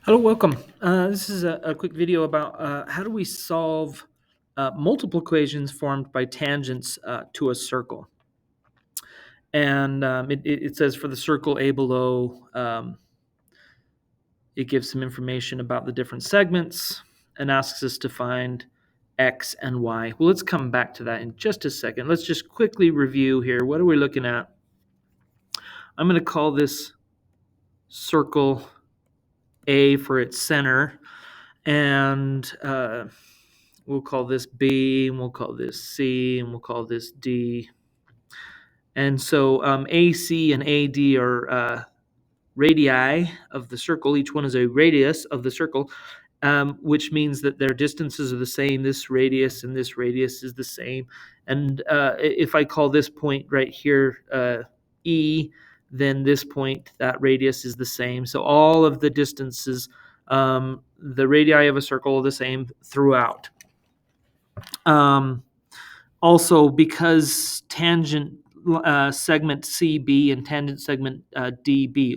Hello, welcome. This is a quick video about how do we solve multiple equations formed by tangents to a circle. And it says for the circle A below, it gives some information about the different segments and asks us to find X and Y. Well, let's come back to that in just a second. Let's just quickly review here. What are we looking at? I'm going to call this circle A for its center, and we'll call this B, and we'll call this C, and we'll call this D. And so AC and AD are radii of the circle. Each one is a radius of the circle, which means that their distances are the same. This radius and this radius is the same. And if I call this point right here E, then this point, that radius is the same. So all of the distances, the radii of a circle are the same throughout. Also, because tangent segment CB and tangent segment DB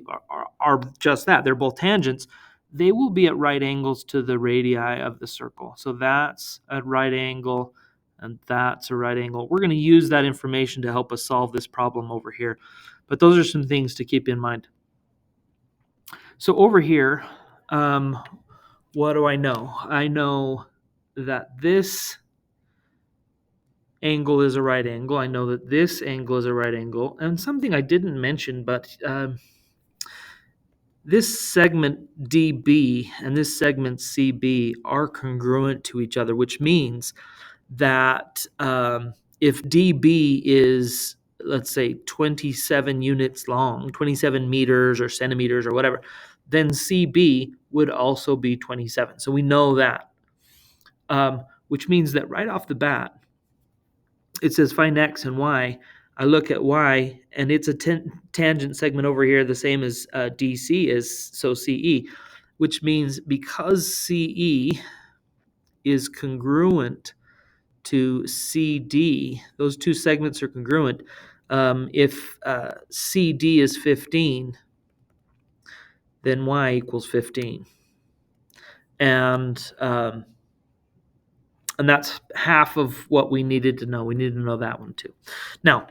are just that, they're both tangents, they will be at right angles to the radii of the circle. So that's a right angle, and that's a right angle. We're going to use that information to help us solve this problem over here. But those are some things to keep in mind. So over here, what do I know? I know that this angle is a right angle. I know that this angle is a right angle. And something I didn't mention, but this segment DB and this segment CB are congruent to each other, which means that if DB is, let's say, 27 units long, 27 meters or centimeters or whatever, then CB would also be 27. So we know that, which means that right off the bat, it says find X and Y. I look at Y, and it's a tangent segment over here, the same as DC is, so CE, which means because CE is congruent to CD, those two segments are congruent. If CD is 15, then Y equals 15. And that's half of what we needed to know. We needed to know that one too. Now,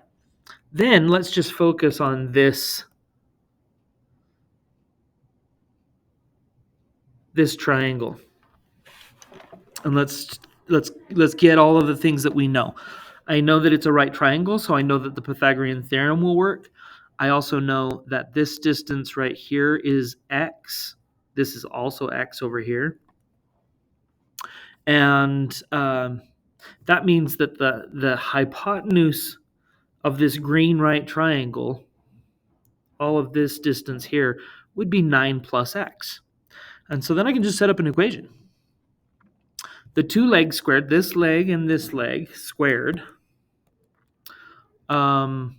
then let's just focus on this triangle. And let's get all of the things that we know. I know that it's a right triangle, so I know that the Pythagorean theorem will work. I also know that this distance right here is X. This is also X over here. And that means that the hypotenuse of this green right triangle, all of this distance here, would be 9 plus X. And so then I can just set up an equation. The two legs squared, this leg and this leg squared, that'd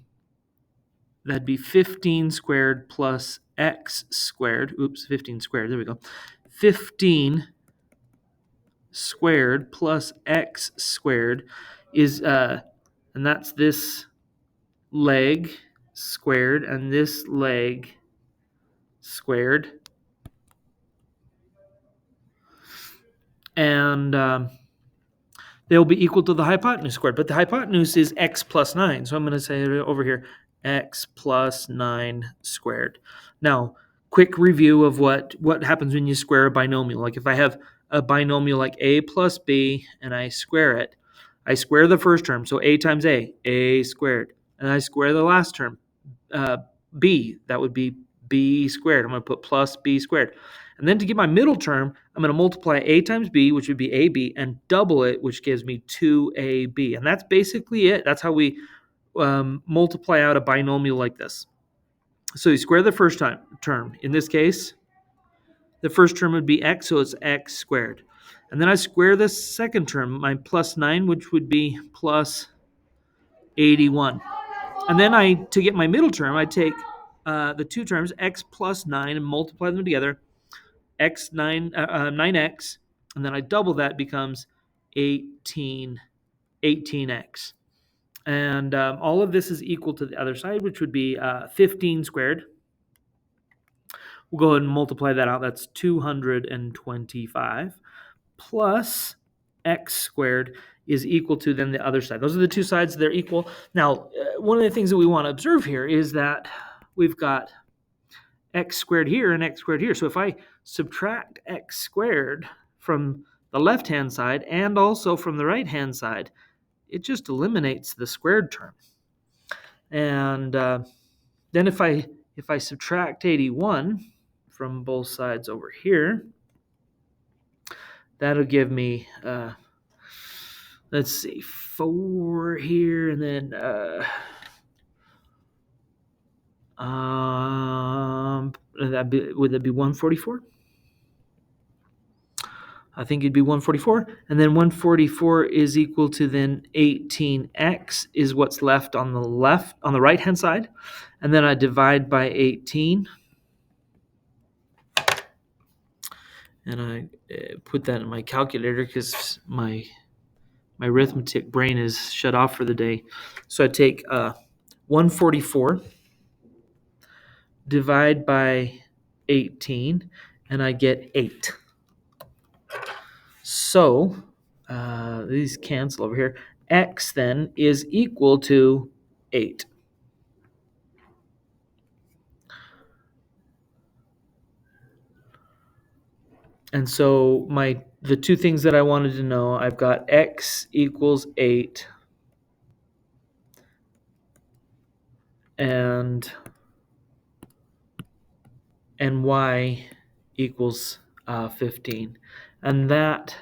be 15 squared plus X squared. Oops, 15 squared, there we go. 15 squared plus X squared is, and that's this leg squared and this leg squared. And they'll be equal to the hypotenuse squared. But the hypotenuse is X plus 9. So I'm going to say over here, X plus 9 squared. Now, quick review of what happens when you square a binomial. Like if I have a binomial like A plus B and I square it, I square the first term. So A times A squared. And I square the last term, B. That would be B squared. I'm going to put plus B squared. And then to get my middle term, I'm going to multiply A times B, which would be AB, and double it, which gives me 2AB. And that's basically it. That's how we multiply out a binomial like this. So you square the first term. In this case, the first term would be X, so it's X squared. And then I square the second term, my plus 9, which would be plus 81. And then to get my middle term, I take the two terms, X plus 9, and multiply them together. 9x, and then I double that, becomes 18x. And all of this is equal to the other side, which would be 15 squared We'll go ahead and multiply that out. That's 225 plus x squared is equal to then the other side. Those are the two sides. They're equal. Now, one of the things that we want to observe here is that we've got x squared here and x squared here. So if I subtract x squared from the left-hand side and also from the right-hand side, it just eliminates the squared term. And then if I subtract 81 from both sides over here, that'll give me, let's see, 4 here, and then would that be 144? I think it'd be 144, and then 144 is equal to then 18x is what's left on the right hand side, and then I divide by 18, and I put that in my calculator because my arithmetic brain is shut off for the day. So I take 144, divide by 18, and I get 8. So these cancel over here. X then is equal to 8. And so the two things that I wanted to know, I've got x equals 8 and y equals 15. And that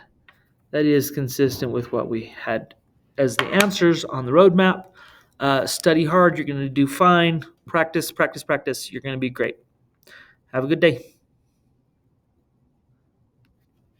is consistent with what we had as the answers on the roadmap. Study hard, you're going to do fine. Practice, practice, practice. You're going to be great. Have a good day.